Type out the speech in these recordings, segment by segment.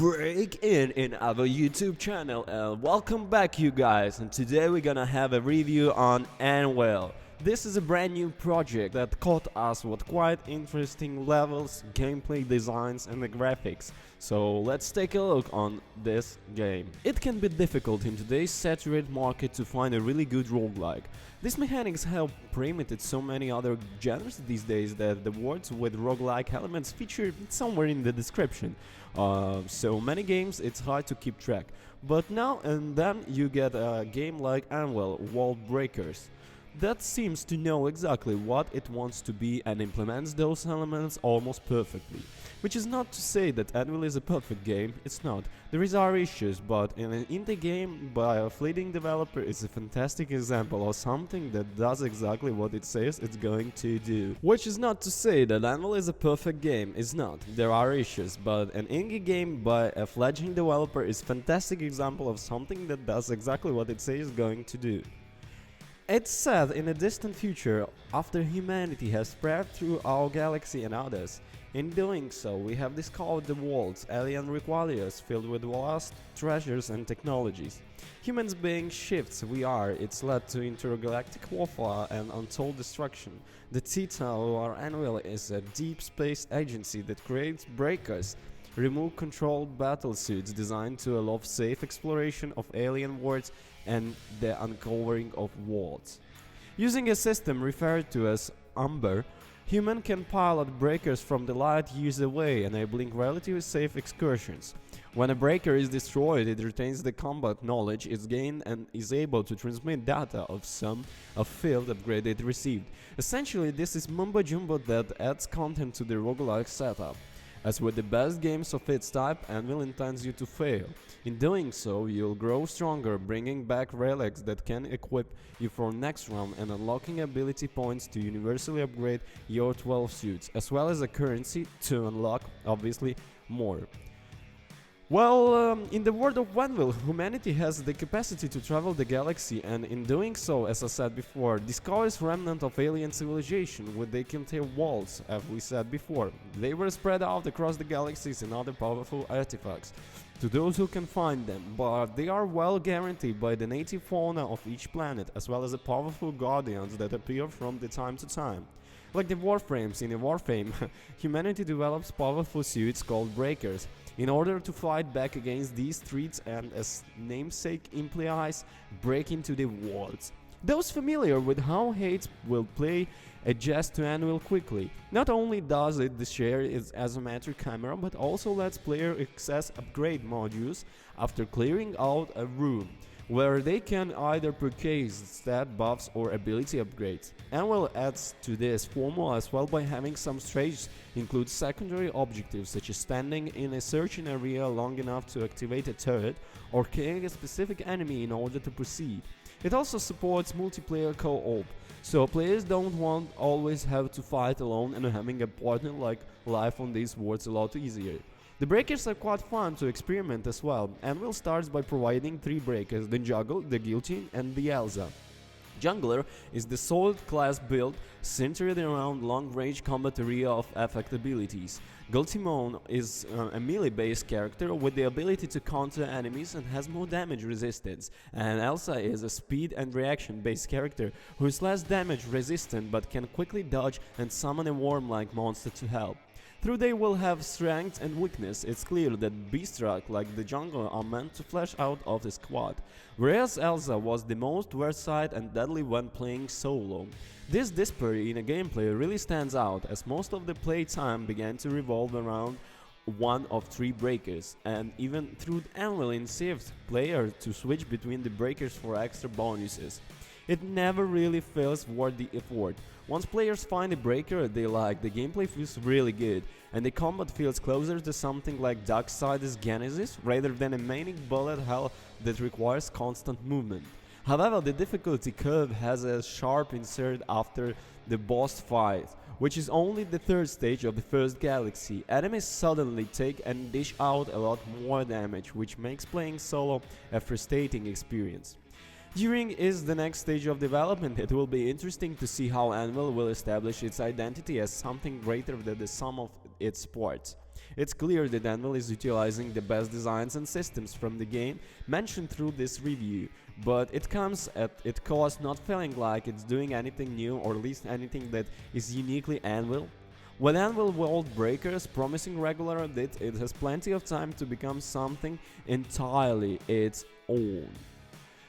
Break in our YouTube channel and welcome back you guys, and today we're gonna have a review on ANVIL. This is a brand new project that caught us with quite interesting levels, gameplay designs and the graphics. So let's take a look on this game. It can be difficult in today's saturated market to find a really good roguelike. These mechanics have permeated so many other genres these days that the words with roguelike elements feature somewhere in the description. So many games it's hard to keep track. But now and then you get a game like ANVIL Wall Breakers that seems to know exactly what it wants to be and implements those elements almost perfectly. Which is not to say that ANVIL is a perfect game, it's not. There are issues, but in an indie game by a fleeting developer is a fantastic example of something that does exactly what it says it's going to do. Which is not to say that ANVIL is a perfect game, it's not. There are issues, but an indie game by a fledgling developer is a fantastic example of something that does exactly what it says it's going to do. It's set in a distant future after humanity has spread through our galaxy and others. In doing so, we have discovered the world's alien requires filled with vast treasures and technologies. Humans being shifts we are, it's led to intergalactic warfare and untold destruction. The Titan or ANVIL is a deep space agency that creates breakers, remote controlled battlesuits designed to allow safe exploration of alien worlds and the uncovering of worlds. Using a system referred to as Amber, human can pilot breakers from the light years away, enabling relatively safe excursions. When a breaker is destroyed, it retains the combat knowledge it's gained and is able to transmit data of some field upgrade it received. Essentially, this is mumbo-jumbo that adds content to the roguelike setup. As with the best games of its type, ANVIL intends you to fail. In doing so, you'll grow stronger, bringing back relics that can equip you for next round and unlocking ability points to universally upgrade your 12 suits, as well as a currency to unlock, obviously, more. Well, in the world of ANVIL, humanity has the capacity to travel the galaxy and in doing so, as I said before, discovers remnant of alien civilization with they can tear walls, as we said before. They were spread out across the galaxies and other powerful artifacts to those who can find them, but they are well guaranteed by the native fauna of each planet, as well as the powerful guardians that appear from the time to time. Like the warframes in a Warframe, humanity develops powerful suits called breakers in order to fight back against these threats and, as namesake implies, break into the worlds. Those familiar with how hate will play adjust to ANVIL quickly. Not only does it share its asymmetric camera, but also lets player access upgrade modules after clearing out a room, where they can either purchase stat buffs or ability upgrades. ANVIL adds to this formula as well by having some strategies include secondary objectives such as standing in a certain area long enough to activate a turret or killing a specific enemy in order to proceed. It also supports multiplayer co-op, so players don't want always have to fight alone, and having a partner like life on these worlds a lot easier. The breakers are quite fun to experiment as well. ANVIL starts by providing 3 breakers: the Juggle, the Guillotine and the Elsa. Jungler is the solid class build centered around long-range combat area of effect abilities. Guillotine is a melee-based character with the ability to counter enemies and has more damage resistance, and Elsa is a speed and reaction-based character who is less damage resistant but can quickly dodge and summon a worm-like monster to help. Though they will have strength and weakness, it's clear that Beaststruck like the jungler are meant to flesh out of the squad, whereas Elsa was the most versatile and deadly when playing solo. This disparity in a gameplay really stands out, as most of the playtime began to revolve around one of 3 breakers, and even through ANVIL incentivizes player to switch between the breakers for extra bonuses. It never really feels worth the effort. Once players find a breaker they like, the gameplay feels really good, and the combat feels closer to something like Darksiders Genesis rather than a manic bullet hell that requires constant movement. However, the difficulty curve has a sharp insert after the boss fight, which is only the 3rd stage of the first galaxy. Enemies suddenly take and dish out a lot more damage, which makes playing solo a frustrating experience. During is the next stage of development, it will be interesting to see how ANVIL will establish its identity as something greater than the sum of its parts. It's clear that ANVIL is utilizing the best designs and systems from the game mentioned through this review, but it comes at its cost not feeling like it's doing anything new or at least anything that is uniquely ANVIL. With ANVIL World Breakers promising regular updates, it has plenty of time to become something entirely its own.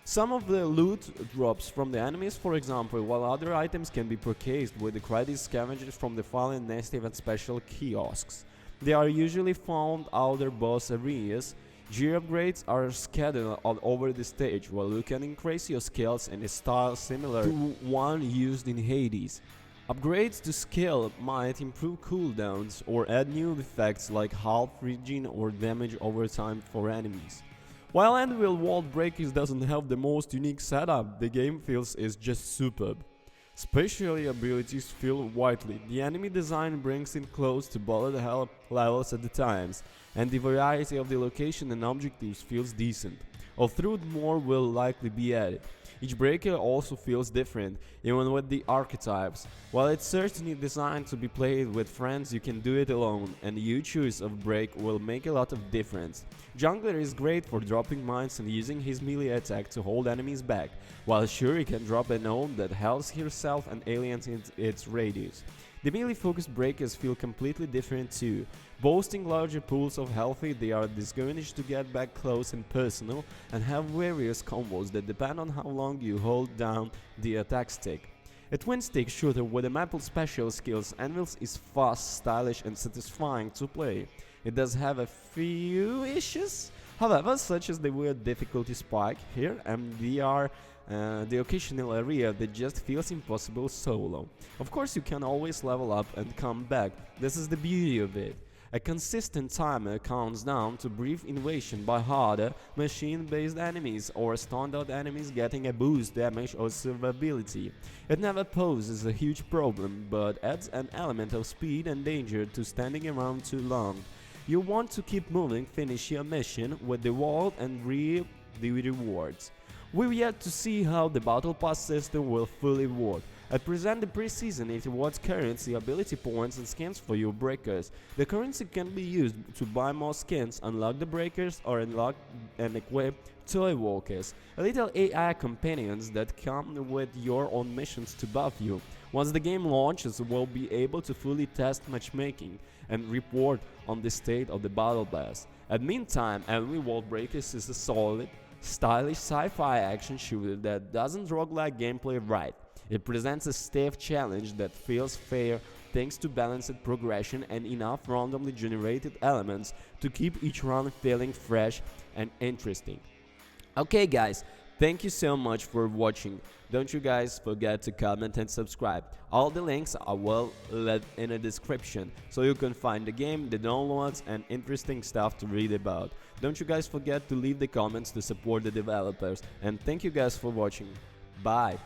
Some of the loot drops from the enemies, for example, while other items can be purchased with the credits scavenged from the Fallen Native and special kiosks. They are usually found outer boss areas. Gear upgrades are scattered all over the stage, while you can increase your skills in a style similar to one used in Hades. Upgrades to skill might improve cooldowns or add new effects like half regen or damage over time for enemies. While ANVIL World Breakers doesn't have the most unique setup, the game feels is just superb. Special abilities feel widely, the enemy design brings in close to bullet hell levels at the times, and the variety of the location and objectives feels decent, although more will likely be added. Each breaker also feels different, even with the archetypes. While it's certainly designed to be played with friends, you can do it alone, and your choice of break will make a lot of difference. Jungler is great for dropping mines and using his melee attack to hold enemies back, while Shuri can drop a gnome that helps herself and aliens in its radius. The melee-focused breakers feel completely different too. Boasting larger pools of health, they are discouraged to get back close and personal, and have various combos that depend on how long you hold down the attack stick. A twin-stick shooter with a maple special skills, ANVIL is fast, stylish and satisfying to play. It does have a few issues, however, such as the weird difficulty spike here, and the occasional area that just feels impossible solo. Of course, you can always level up and come back, this is the beauty of it. A consistent timer counts down to brief invasion by harder, machine-based enemies or standard enemies getting a boost damage or survivability. It never poses a huge problem, but adds an element of speed and danger to standing around too long. You want to keep moving, finish your mission with the world and reap the rewards. We've yet to see how the Battle Pass system will fully work. At present, the pre-season it rewards currency, ability points and skins for your breakers. The currency can be used to buy more skins, unlock the breakers or unlock and equip toy walkers, little AI companions that come with your own missions to buff you. Once the game launches, we'll be able to fully test matchmaking and report on the state of the Battle Pass. At meantime, ANVIL World Breakers is a solid, stylish sci-fi action shooter that doesn't roguelike gameplay right. It presents a stiff challenge that feels fair thanks to balanced progression and enough randomly generated elements to keep each run feeling fresh and interesting. Okay guys, thank you so much for watching. Don't you guys forget to comment and subscribe. All the links I will leave in the description so you can find the game, the downloads and interesting stuff to read about. Don't you guys forget to leave the comments to support the developers, and thank you guys for watching. Bye.